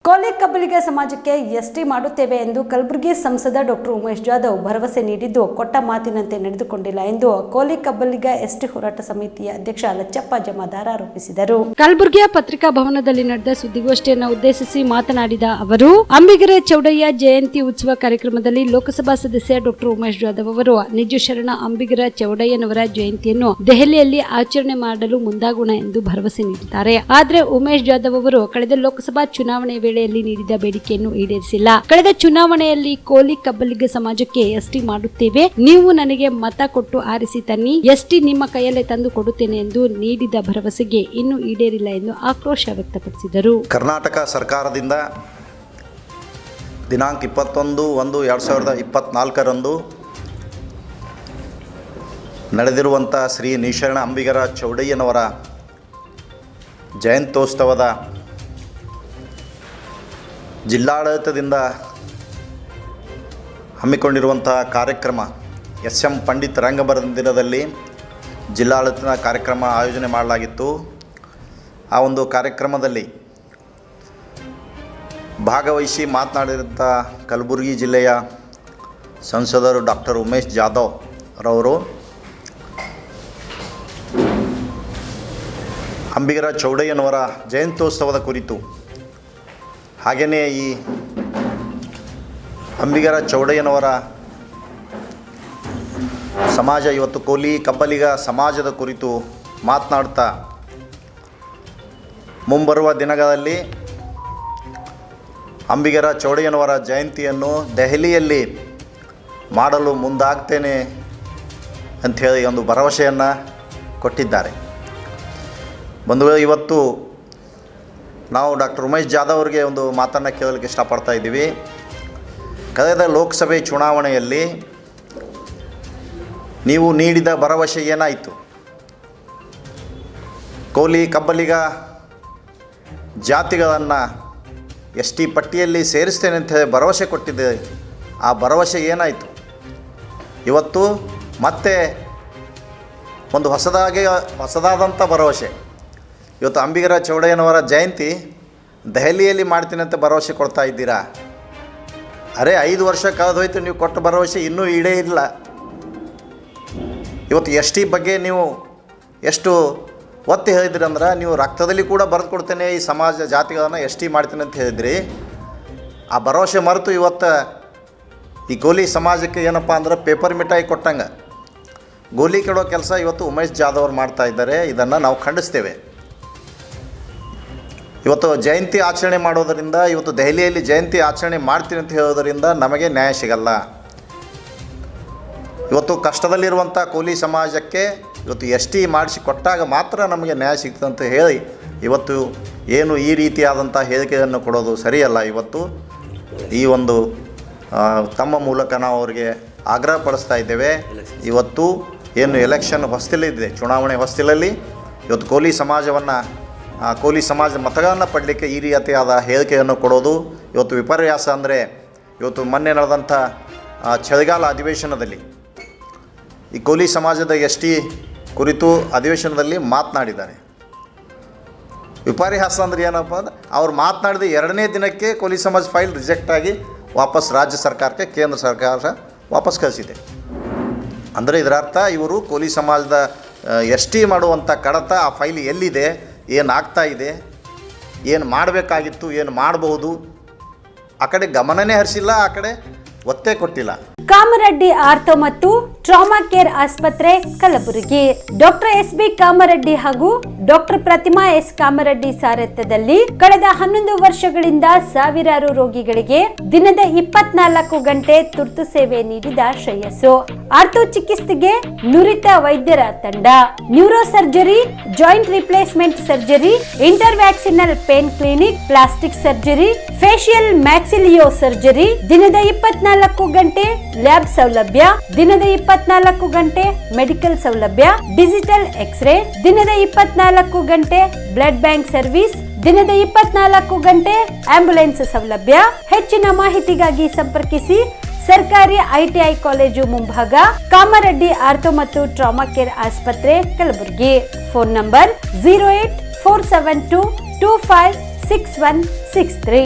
ಕೋಲಿ ಕಬ್ಬಲಿಗ ಸಮಾಜಕ್ಕೆ ಎಸ್ಟಿ ಮಾಡುತ್ತೇವೆ ಎಂದು ಕಲಬುರಗಿ ಸಂಸದ ಡಾಕ್ಟರ್ ಉಮೇಶ್ ಜಾಧವ್ ಭರವಸೆ ನೀಡಿದ್ದು ಕೊಟ್ಟ ಮಾತಿನಂತೆ ನಡೆದುಕೊಂಡಿಲ್ಲ ಎಂದು ಕೋಲಿ ಕಬ್ಬಲಿಗ ಎಸ್ಟಿ ಹೋರಾಟ ಸಮಿತಿಯ ಅಧ್ಯಕ್ಷ ಲಚ್ಚಪ್ಪ ಜಮಾದಾರ್ ಆರೋಪಿಸಿದರು. ಕಲಬುರಗಿಯ ಪತ್ರಿಕಾ ಭವನದಲ್ಲಿ ನಡೆದ ಸುದ್ದಿಗೋಷ್ಠಿಯನ್ನು ಉದ್ದೇಶಿಸಿ ಮಾತನಾಡಿದ ಅವರು, ಅಂಬಿಗರ ಚೌಡಯ್ಯ ಜಯಂತಿ ಉತ್ಸವ ಕಾರ್ಯಕ್ರಮದಲ್ಲಿ ಲೋಕಸಭಾ ಸದಸ್ಯ ಡಾಕ್ಟರ್ ಉಮೇಶ್ ಜಾಧವ್ ಅವರು ನಿಜ ಶರಣ ಅಂಬಿಗರ ಚೌಡಯ್ಯನವರ ಜಯಂತಿಯನ್ನು ದೆಹಲಿಯಲ್ಲಿ ಆಚರಣೆ ಮಾಡಲು ಮುಂದಾಗೋಣ ಎಂದು ಭರವಸೆ ನೀಡಿದ್ದಾರೆ. ಆದರೆ ಉಮೇಶ್ ಜಾಧವ್ ಅವರು ಕಳೆದ ಲೋಕಸಭಾ ಚುನಾವಣೆ ವೇಳೆಯಲ್ಲಿ ನೀಡಿದ ಬೇಡಿಕೆಯನ್ನು ಈಡೇರಿಸಿಲ್ಲ. ಕಳೆದ ಚುನಾವಣೆಯಲ್ಲಿ ಕೋಲಿ ಕಬ್ಬಲಿಗ ಸಮಾಜಕ್ಕೆ ಎಸ್ಟಿ ಮಾಡುತ್ತೇವೆ, ನೀವು ನನಗೆ ಮತ ಕೊಟ್ಟು ಆರಿಸಿ ತನ್ನಿ, ಎಸ್ಟಿ ನಿಮ್ಮ ಕೈಯಲ್ಲೇ ತಂದು ಕೊಡುತ್ತೇನೆ ಎಂದು ನೀಡಿದ ಭರವಸೆಗೆ ಇನ್ನೂ ಈಡೇರಿಲ್ಲ ಎಂದು ಆಕ್ರೋಶ ವ್ಯಕ್ತಪಡಿಸಿದರು. ಕರ್ನಾಟಕ ಸರ್ಕಾರದಿಂದ ದಿನಾಂಕ 21/1/2024 ನಡೆದಿರುವಂಥ ಶ್ರೀ ನಿಶರಣ ಅಂಬಿಗರ ಚೌಡಯ್ಯನವರ ಜಯಂತ್ಯೋತ್ಸವದ ಜಿಲ್ಲಾಡಳಿತದಿಂದ ಹಮ್ಮಿಕೊಂಡಿರುವಂಥ ಕಾರ್ಯಕ್ರಮ ಎಸ್.ಎಂ. ಪಂಡಿತ್ ರಂಗಮಂದಿರದಲ್ಲಿ ಜಿಲ್ಲಾಡಳಿತದ ಕಾರ್ಯಕ್ರಮ ಆಯೋಜನೆ ಮಾಡಲಾಗಿತ್ತು. ಆ ಒಂದು ಕಾರ್ಯಕ್ರಮದಲ್ಲಿ ಭಾಗವಹಿಸಿ ಮಾತನಾಡಿದಂಥ ಕಲಬುರಗಿ ಜಿಲ್ಲೆಯ ಸಂಸದರು ಡಾಕ್ಟರ್ ಉಮೇಶ್ ಜಾಧವ್ ರವರು ಅಂಬಿಗರ ಚೌಡಯ್ಯನವರ ಜಯಂತ್ಯೋತ್ಸವದ ಕುರಿತು, ಹಾಗೆಯೇ ಈ ಅಂಬಿಗರ ಚೌಡಯ್ಯನವರ ಸಮಾಜ ಇವತ್ತು ಕೋಲಿ ಕಬ್ಬಲಿಗ ಸಮಾಜದ ಕುರಿತು ಮಾತನಾಡ್ತಾ, ಮುಂಬರುವ ದಿನಗಳಲ್ಲಿ ಅಂಬಿಗರ ಚೌಡಯ್ಯನವರ ಜಯಂತಿಯನ್ನು ದೆಹಲಿಯಲ್ಲಿ ಮಾಡಲು ಮುಂದಾಗ್ತೇನೆ ಅಂಥೇಳಿ ಒಂದು ಭರವಸೆಯನ್ನು ಕೊಟ್ಟಿದ್ದಾರೆ. ಬಂಧುಗಳು, ಇವತ್ತು ನಾವು ಡಾಕ್ಟರ್ ಉಮೇಶ್ ಜಾಧವ್ ಅವರಿಗೆ ಒಂದು ಮಾತನ್ನು ಕೇಳಲಿಕ್ಕೆ ಇಷ್ಟಪಡ್ತಾ ಇದ್ದೀವಿ. ಕಳೆದ ಲೋಕಸಭೆ ಚುನಾವಣೆಯಲ್ಲಿ ನೀವು ನೀಡಿದ ಭರವಸೆ ಏನಾಯಿತು? ಕೋಲಿ ಕಬ್ಬಲಿಗ ಜಾತಿಗಳನ್ನು ಎಸ್.ಟಿ. ಪಟ್ಟಿಯಲ್ಲಿ ಸೇರಿಸ್ತೇನೆ ಅಂತ ಹೇಳಿ ಭರವಸೆ ಕೊಟ್ಟಿದ್ದೆ. ಆ ಭರವಸೆ ಏನಾಯಿತು? ಇವತ್ತು ಮತ್ತೆ ಒಂದು ಹೊಸದಾದಂಥ ಭರವಸೆ. ಇವತ್ತು ಅಂಬಿಗರ ಚೌಡಯ್ಯನವರ ಜಯಂತಿ ದೆಹಲಿಯಲ್ಲಿ ಮಾಡ್ತೀನಿ ಅಂತ ಭರವಸೆ ಕೊಡ್ತಾ ಇದ್ದೀರಾ. ಅರೆ 5 ವರ್ಷ ಕಳೆದೋಯ್ತು, ನೀವು ಕೊಟ್ಟ ಭರವಸೆ ಇನ್ನೂ ಈಡೇ ಇಲ್ಲ. ಇವತ್ತು ಎಸ್ ಟಿ ಬಗ್ಗೆ ನೀವು ಎಷ್ಟು ಒತ್ತಿ ಹೇಳಿದ್ರಿ ಅಂದ್ರೆ, ನೀವು ರಕ್ತದಲ್ಲಿ ಕೂಡ ಬರೆದು ಕೊಡ್ತೇನೆ ಈ ಸಮಾಜ ಜಾತಿಗಳನ್ನು ಎಸ್ ಟಿ ಮಾಡ್ತೀನಿ ಅಂತ ಹೇಳಿದ್ರಿ. ಆ ಭರವಸೆ ಮರೆತು ಇವತ್ತು ಈ ಗೋಲಿ ಸಮಾಜಕ್ಕೆ ಏನಪ್ಪ ಅಂದ್ರೆ ಪೇಪರ್ ಮಿಠಾಯಿ ಕೊಟ್ಟಂಗೆ ಗೋಲಿ ಕೆಡೋ ಕೆಲಸ ಇವತ್ತು ಉಮೇಶ್ ಜಾಧವ್ ಅವರು ಮಾಡ್ತಾ ಇದ್ದಾರೆ. ಇದನ್ನು ನಾವು ಖಂಡಿಸ್ತೇವೆ. ಇವತ್ತು ಜಯಂತಿ ಆಚರಣೆ ಮಾಡೋದರಿಂದ, ಇವತ್ತು ದೆಹಲಿಯಲ್ಲಿ ಜಯಂತಿ ಆಚರಣೆ ಮಾಡ್ತೀನಿ ಅಂತ ಹೇಳೋದರಿಂದ ನಮಗೆ ನ್ಯಾಯ ಸಿಗಲ್ಲ. ಇವತ್ತು ಕಷ್ಟದಲ್ಲಿರುವಂಥ ಕೋಲಿ ಸಮಾಜಕ್ಕೆ ಇವತ್ತು ಎಸ್ ಟಿ ಮಾಡಿಸಿ ಕೊಟ್ಟಾಗ ಮಾತ್ರ ನಮಗೆ ನ್ಯಾಯ ಸಿಗ್ತದೆ ಅಂತ ಹೇಳಿ ಇವತ್ತು ಏನು ಈ ರೀತಿಯಾದಂಥ ಹೇಳಿಕೆಯನ್ನು ಕೊಡೋದು ಸರಿಯಲ್ಲ. ಇವತ್ತು ಈ ಒಂದು ತಮ್ಮ ಮೂಲಕ ನಾವು ಅವರಿಗೆ ಆಗ್ರಹ ಪಡಿಸ್ತಾ ಇದ್ದೇವೆ. ಇವತ್ತು ಏನು ಎಲೆಕ್ಷನ್ ಹೊಸ್ತಿಲಿದೆ, ಚುನಾವಣೆ ಹೊಸ್ತಿಲಲ್ಲಿ ಇವತ್ತು ಕೋಲಿ ಸಮಾಜದ ಮತಗಳನ್ನು ಪಡಲಿಕ್ಕೆ ಈ ರೀತಿಯಾದ ಹೇಳಿಕೆಯನ್ನು ಕೊಡೋದು ಇವತ್ತು ವಿಪರ್ಯಾಸ. ಅಂದರೆ ಇವತ್ತು ಮೊನ್ನೆ ನಡೆದಂಥ ಚಳಿಗಾಲ ಅಧಿವೇಶನದಲ್ಲಿ ಈ ಕೋಲಿ ಸಮಾಜದ ಎಸ್ ಟಿ ಕುರಿತು ಅಧಿವೇಶನದಲ್ಲಿ ಮಾತನಾಡಿದ್ದಾರೆ. ವಿಪರ್ಯಾಸ ಅಂದರೆ ಏನಪ್ಪ ಅಂದ್ರೆ, ಅವ್ರು ಮಾತನಾಡಿದ 2ನೇ ದಿನಕ್ಕೆ ಕೋಲಿ ಸಮಾಜ ಫೈಲ್ ರಿಜೆಕ್ಟ್ ಆಗಿ ವಾಪಸ್ ರಾಜ್ಯ ಸರ್ಕಾರಕ್ಕೆ ಕೇಂದ್ರ ಸರ್ಕಾರ ವಾಪಸ್ ಕಳಿಸಿದೆ. ಅಂದರೆ ಇದರ ಅರ್ಥ ಇವರು ಕೋಲಿ ಸಮಾಜದ ಎಸ್ ಟಿ ಮಾಡುವಂಥ ಕಡತ ಆ ಫೈಲ್ ಎಲ್ಲಿದೆ, ಏನಾಗ್ತಾ ಇದೆ, ಏನು ಮಾಡಬೇಕಾಗಿತ್ತು, ಏನು ಮಾಡಬಹುದು, ಆ ಕಡೆ ಗಮನನೇ ಹರಿಸಿಲ್ಲ, ಆ ಕಡೆ ಒತ್ತೇ ಕೊಟ್ಟಿಲ್ಲ. ಕಾಮರೆಡ್ಡಿ ಆರ್ಥೋ ಮತ್ತು ಟ್ರಾಮಾ ಕೇರ್ ಆಸ್ಪತ್ರೆ ಕಲಬುರಗಿ. Doctor S B. ಕಾಮರೆಡ್ಡಿ ಹಾಗೂ ಡಾಕ್ಟರ್ ಪ್ರತಿಮಾ ಎಸ್. ಕಾಮರೆಡ್ಡಿ ಸಾರಥ್ಯದಲ್ಲಿ ಕಳೆದ 11 ವರ್ಷಗಳಿಂದ ಸಾವಿರಾರು ರೋಗಿಗಳಿಗೆ ದಿನದ 24 ಗಂಟೆ ತುರ್ತು ಸೇವೆ ನೀಡಿದ ಶ್ರೇಯಸ್ಸು. ಆರ್ಥೋ ಚಿಕಿತ್ಸೆಗೆ ನುರಿತ ವೈದ್ಯರ ತಂಡ, neuro surgery, joint replacement surgery, interventional pain clinic, plastic surgery, facial maxillo surgery, ದಿನದ 24 ಗಂಟೆ ಲ್ಯಾಬ್ ಸೌಲಭ್ಯ, ದಿನದ 24 ಗಂಟೆ ಮೆಡಿಕಲ್ ಸೌಲಭ್ಯ, ಡಿಜಿಟಲ್ ಎಕ್ಸ್ರೇ, ದಿನದ 24 ಗಂಟೆ ಬ್ಲಡ್ ಬ್ಯಾಂಕ್ ಸರ್ವಿಸ್, ದಿನದ 24 ಗಂಟೆ ಆಂಬ್ಯುಲೆನ್ಸ್ ಸೌಲಭ್ಯ. ಹೆಚ್ಚಿನ ಮಾಹಿತಿಗಾಗಿ ಸಂಪರ್ಕಿಸಿ ಸರ್ಕಾರಿ ಐಟಿಐ ಕಾಲೇಜು ಮುಂಭಾಗ, ಕಾಮರೆಡ್ಡಿ ಆರ್ಥೋ ಮತ್ತು ಟ್ರಾಮಾ ಕೇರ್ ಆಸ್ಪತ್ರೆ ಕಲಬುರಗಿ. Phone number 08472256163.